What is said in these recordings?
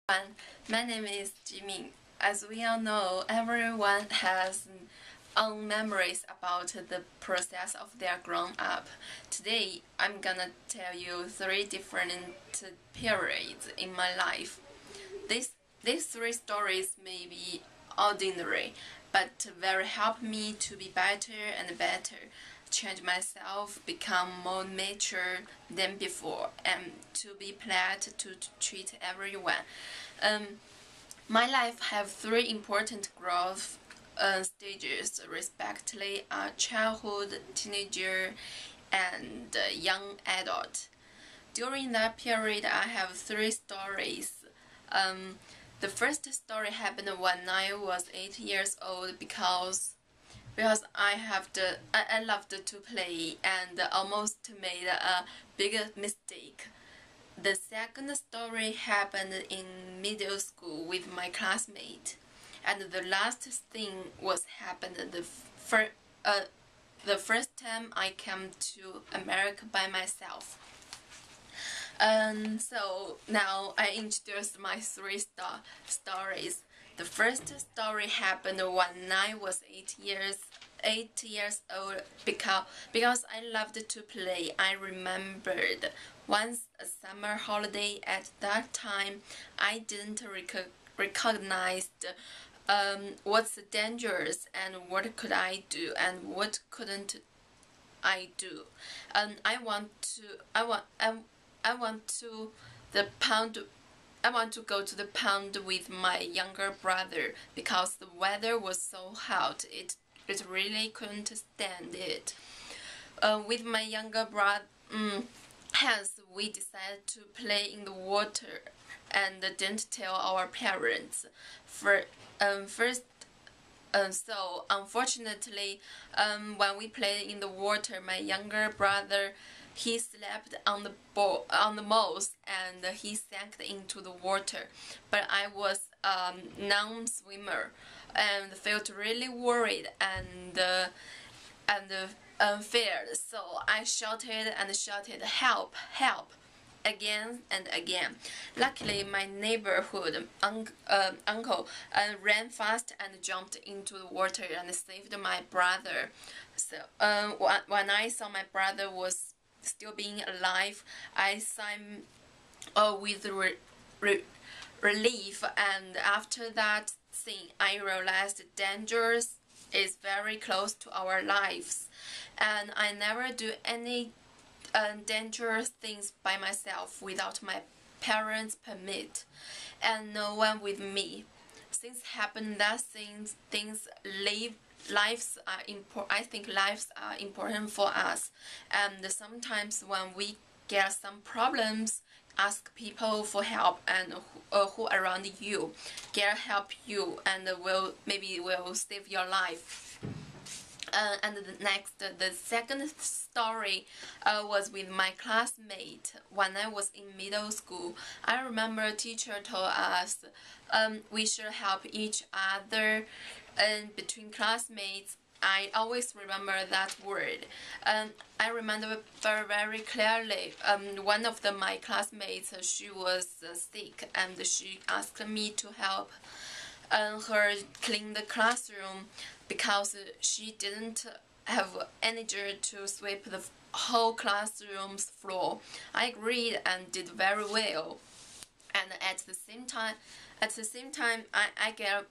My name is Jimmy. As we all know, everyone has own memories about the process of their grown up. Today, I'm gonna tell you 3 different periods in my life. These 3 stories may be ordinary, but very help me to be better and better, change myself, become more mature than before, and to be polite to treat everyone. My life have 3 important growth stages, respectively, childhood, teenager, and young adult. During that period, I have 3 stories. The first story happened when I was 8 years old because I loved to play and almost made a big mistake. The second story happened in middle school with my classmate, and the last thing was happened the first time I came to America by myself. So now I introduce my 3 stories. The first story happened when I was 8 years old because I loved to play. I remembered once a summer holiday. At that time, I didn't recognize what's dangerous and what could I do and what couldn't I do. I want to the pond. I want to go to the pond with my younger brother because the weather was so hot. It really couldn't stand it. With my younger brother, hence we decided to play in the water and didn't tell our parents. So unfortunately, when we played in the water, my younger brother he slept on the moss and he sank into the water. But I was non-swimmer and felt really worried and feared. So I shouted and shouted, "Help! Help!" again and again. Luckily, my neighborhood uncle ran fast and jumped into the water and saved my brother. So when I saw my brother was still being alive, I sighed with relief. And after that thing, I realized danger is very close to our lives, and I never do any dangerous things by myself without my parents' permit, and no one with me. Things happen that things lives are important. I think lives are important for us, and sometimes when we get some problems, ask people for help, and who around you can help you and maybe will save your life. And the second story was with my classmate when I was in middle school. I remember a teacher told us we should help each other between classmates. I always remember that word. I remember very clearly. One of my classmates, she was sick, and she asked me to help her clean the classroom because she didn't have energy to sweep the whole classroom's floor. I agreed and did very well. And at the same time, I get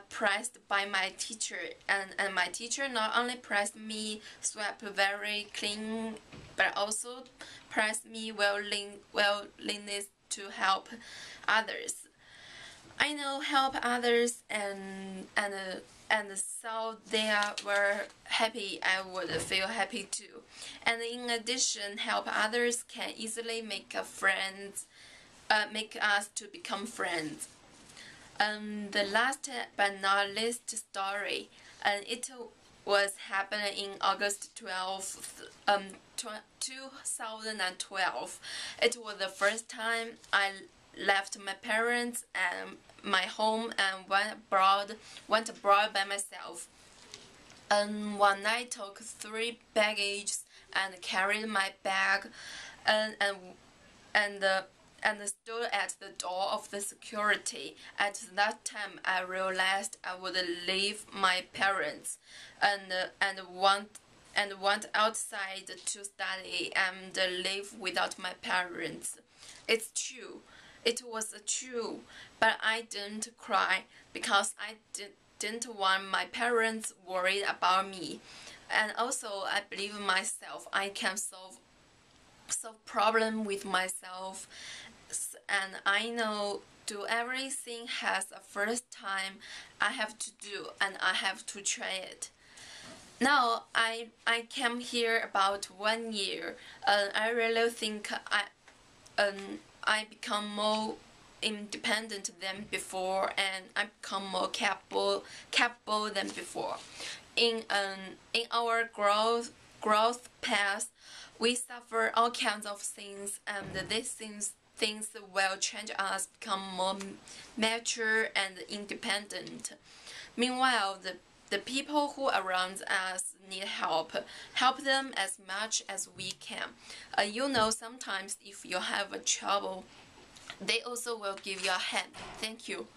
praised by my teacher, and my teacher not only praised me sweep very clean, but also praised me willingness to help others. I know help others and so they were happy, I would feel happy too. And in addition, help others can easily make us to become friends. The last but not least story, and it was happening in August 12th, 2012. It was the first time I left my parents and my home and went abroad by myself. One night took 3 baggages and carried my bag and and stood at the door of the security. At that time, I realized I would leave my parents and went outside to study and live without my parents. It's true. It was true, but I didn't cry because I didn't want my parents worried about me. And also, I believe in myself. I can solve problem with myself, and I know do everything has a first time. I have to do, and I have to try it. Now I came here about 1 year. I really think I become more independent than before, and I become more capable than before. In our growth path, we suffer all kinds of things, and these things will change us, become more mature and independent. Meanwhile, the people who around us need help them as much as we can. Sometimes if you have a trouble, they also will give you a hand. Thank you.